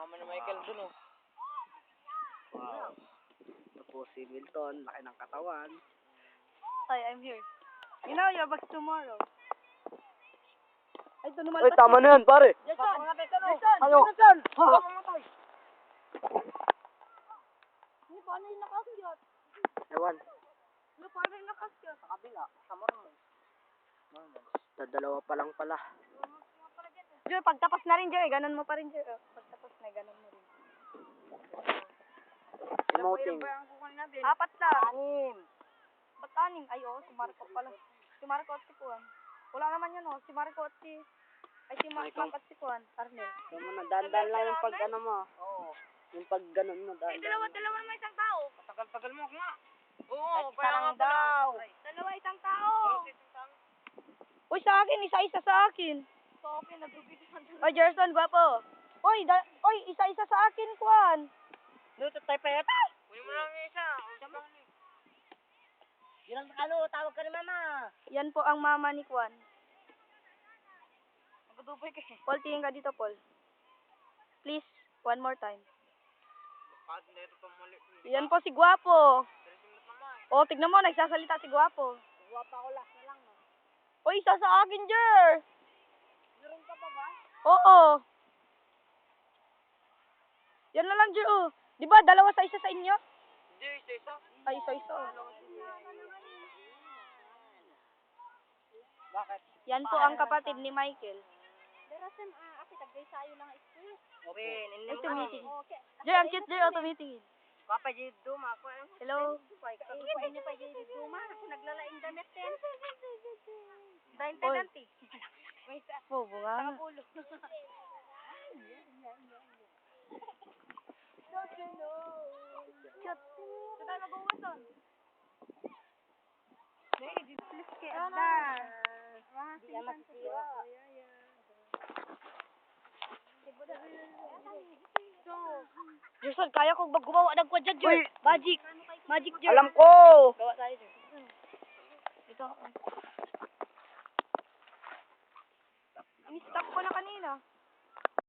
Mama ni Michael dun, oh. Wow. Ito po si Milton, laki ng katawan. Hi, I'm here. You know, you're back tomorrow. Ay, ito naman. Uy, tama na yan, pare. Jason! Jason! Jason! Ha? Hindi, paano yung nakasyot? Ewan. Hindi, paano yung nakasyot? Sa kabila, sa marmol. Dalawa pa lang pala. Joy, pagtapos na rin, Joy. Ganon mo pa rin, Joy. Oh, pagtapos na, ganon mo rin. Emoting. Apat lang. Ba't anim? Ay, oo, si Marco pala. Si Marco at si Juan. Wala naman yun, oh. Si Marco at si... Ay, si Marco at si Juan. Arnel. Tama na, dandan lang yung pag ano mo. Oo. Yung pag ganon mo, dandan. Dalawa naman isang tao. Tagal-tagal mo nga. Oo, Kaya nga daw. Dalawa isang tao. Uy, sa akin, isa-isa sa akin. Sa akin, nagrubisan. Oy, Gerson, gwapo. Oy, isa-isa sa akin, Juan. Luto tayo pa yata. Kunin mo lang yung isa. Yun ang tawag ka ni mama. Yan po ang mama ni Juan. Magdubay ka eh. Paul, tingin ka dito, Paul. Please, one more time. Yan po si Gwapo. O, tignan mo, nagsasalita si Gwapo. Guwapa ko last na lang. O, isa sa akin, Jer. Meron ka pa ba? Oo. Yan na lang, Jer. Oh. Di ba, dalawa sa isa sa inyo? Hindi, isa. Ay, isa. Bakit? Yan po ang kapatid ni Michael. Okay, Ay, tumitingin. Jer, ang cute, Jer. O, tumitingin. Papa Jido, mako eh. Hello. Pwede pa Jido, ma. Naglalaing damit din. Dahil Oy. tenanti. Oh, bunga. Ulo. Cute. Ito tayo mabuwason. Di yan masisira. Jason, kaya kong gumawa ng kwadyan, Jer. Magic. Magic, Jer. Alam ko! Gawa tayo.